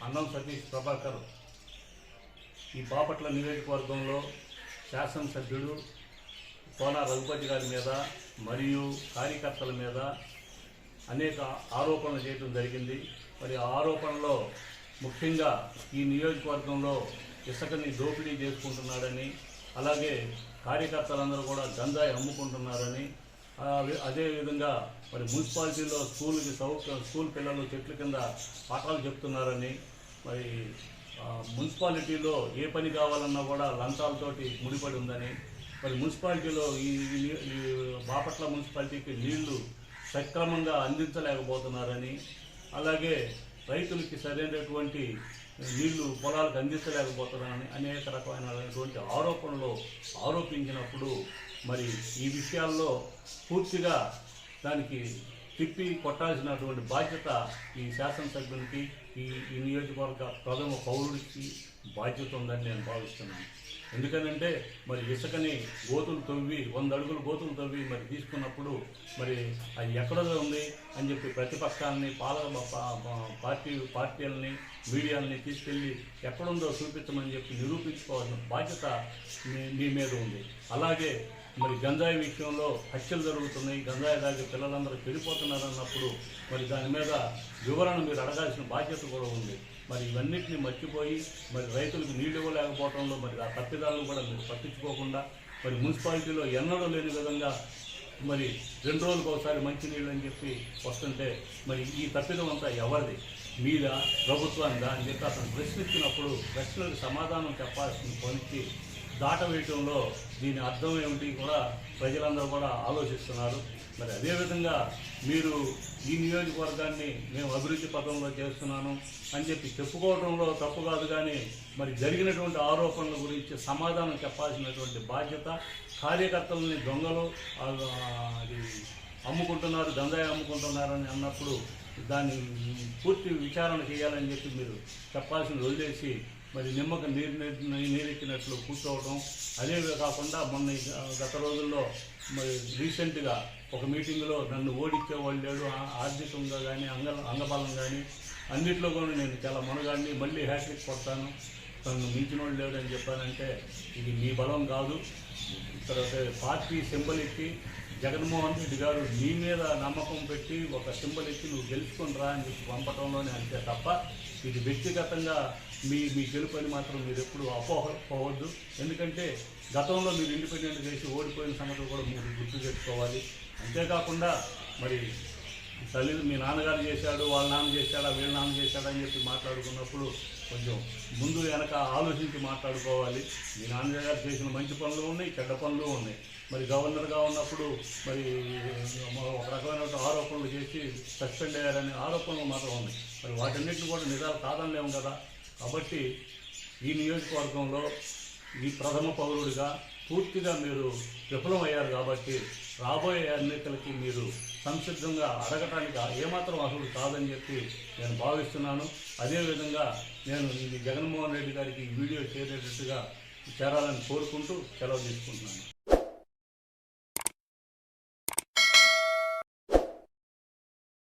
అన్నం సతీష్ ప్రభాకర్ ఈ బాపట్ల నియోజకవర్గంలో శాసనసభ్యుడు కోన రఘుపతి గారి మీద మరియు కార్యకర్తల మీద అనేక ఆరోపణలు చేయడం జరిగింది. మరి ఆ ఆరోపణలో ముఖ్యంగా ఈ నియోజకవర్గంలో ఇసుకని దోపిడీ చేసుకుంటున్నాడని, అలాగే కార్యకర్తలందరూ కూడా గంజాయి అమ్ముకుంటున్నారని, అదేవిధంగా మరి మున్సిపాలిటీలో స్కూల్ పిల్లలు చెట్ల కింద పాఠాలు చెప్తున్నారని, మరి మున్సిపాలిటీలో ఏ పని కావాలన్నా కూడా లంచాలతోటి ముడిపడి ఉందని, మరి మున్సిపాలిటీలో ఈ బాపట్ల మున్సిపాలిటీకి నీళ్లు సక్రమంగా అందించలేకపోతున్నారని, అలాగే రైతులకి సరైనటువంటి నీళ్లు పొలాలకు అందించలేకపోతున్నారని అనేక రకమైనటువంటి ఆరోపణలు ఆరోపించినప్పుడు మరి ఈ విషయాల్లో పూర్తిగా దానికి తిప్పి కొట్టాల్సినటువంటి బాధ్యత ఈ శాసనసభ్యునికి, ఈ నియోజకవర్గ ప్రథమ పౌరుడికి బాధ్యత ఉందని నేను భావిస్తున్నాను. ఎందుకనంటే మరి ఇసుకని గోతులు తవ్వి 100 అడుగులు గోతులు తవ్వి మరి తీసుకున్నప్పుడు మరి అది ఎక్కడ ఉంది అని చెప్పి ప్రతిపక్షాలని పార్టీలని మీడియాలని తీసుకెళ్ళి ఎక్కడుందో చూపించమని చెప్పి నిరూపించుకోవాల్సిన బాధ్యత మీ మీద ఉంది. అలాగే మరి గంజాయి విషయంలో హత్యలు జరుగుతున్నాయి, గంజాయి తాగి పిల్లలందరూ చెడిపోతున్నారు అన్నప్పుడు మరి దాని మీద వివరణ మీరు అడగాల్సిన బాధ్యత కూడా ఉంది. మరి ఇవన్నిటిని మర్చిపోయి మరి రైతులకు నీళ్ళు ఇవ్వలేకపోవడంలో మరి ఆ తప్పిదాలను కూడా మీరు పట్టించుకోకుండా మరి మున్సిపాలిటీలో ఎన్నడూ లేని విధంగా మరి 2 రోజులకు ఒకసారి మంచినీళ్ళు అని చెప్పి వస్తుంటే మరి ఈ తప్పిదం అంతా ఎవరిది, మీద ప్రభుత్వానిదా అని చెప్పి అతను ప్రశ్నించినప్పుడు ప్రశ్నలకు సమాధానం చెప్పాల్సిన పనికి దాటవేయటంలో దీని అర్థం ఏమిటి కూడా ప్రజలందరూ కూడా ఆలోచిస్తున్నారు. మరి అదేవిధంగా మీరు ఈ నియోజకవర్గాన్ని మేము అభివృద్ధి పథంలో చేస్తున్నాను అని చెప్పి చెప్పుకోవడంలో తప్పు కాదు, కానీ మరి జరిగినటువంటి ఆరోపణల గురించి సమాధానం చెప్పాల్సినటువంటి బాధ్యత కార్యకర్తలని దొంగలు అది అమ్ముకుంటున్నారు, గంజాయి అమ్ముకుంటున్నారని అన్నప్పుడు దాన్ని పూర్తి విచారణ చేయాలని చెప్పి మీరు చెప్పాల్సింది వదిలేసి మరి నిమ్మక నీరెక్కినట్లు కూర్చోవడం. అదే కాకుండా మొన్న గత రోజుల్లో మరి రీసెంట్గా ఒక మీటింగ్లో నన్ను ఓడించేవాళ్ళు లేడు, ఆర్థికంగా కానీ అంగబలం కానీ అన్నింటిలో కూడా నేను చాలా మునగాడిని, మళ్ళీ హ్యాట్రిక్ కొడతాను, నన్ను మించిన వాళ్ళు లేడు అని చెప్పానంటే ఇది మీ బలం కాదు. ఇక్కడ పార్టీ సింబల్ ఎత్తి జగన్మోహన్ రెడ్డి గారు నీ మీద నమ్మకం పెట్టి ఒక సింబల్ ఎత్తి నువ్వు గెలుచుకుని రా అని చెప్పి పంపటంలోనే అంతే తప్ప ఇది వ్యక్తిగతంగా మీ గెలుపని మాత్రం మీరు ఎప్పుడు అపోహపోవద్దు. ఎందుకంటే గతంలో మీరు ఇండిపెండెంట్ చేసి ఓడిపోయిన సంగతులు కూడా మీరు గుర్తు తెచ్చుకోవాలి. అంతేకాకుండా మరి మీ నాన్నగారు చేశాడు, వాళ్ళ నాన్న చేశాడా, వీళ్ళ నాన్న చేశాడా అని చెప్పి మాట్లాడుకున్నప్పుడు కొంచెం ముందు వెనక ఆలోచించి మాట్లాడుకోవాలి. మీ నాన్నగారు చేసిన మంచి పనులు ఉన్నాయి, చెడ్డ పనులు ఉన్నాయి. మరి గవర్నర్గా ఉన్నప్పుడు మరి ఒక రకమైన ఆరోపణలు చేసి సస్పెండ్ అయ్యారనే ఆరోపణలు మాత్రం ఉన్నాయి. మరి వాటన్నిటిని కూడా నిజాలు కాదనలేము కదా. కాబట్టి ఈ నియోజకవర్గంలో ఈ ప్రథమ పౌరుడిగా పూర్తిగా మీరు విఫలమయ్యారు కాబట్టి రాబోయే ఎన్నికలకి మీరు సంసిద్ధంగా అడగటానికి ఏమాత్రం అర్హులు కాదని చెప్పి నేను భావిస్తున్నాను. అదేవిధంగా నేను జగన్మోహన్ రెడ్డి గారికి వీడియో చేరేటట్టుగా చేరాలని కోరుకుంటూ సెలవు తీసుకుంటున్నాను.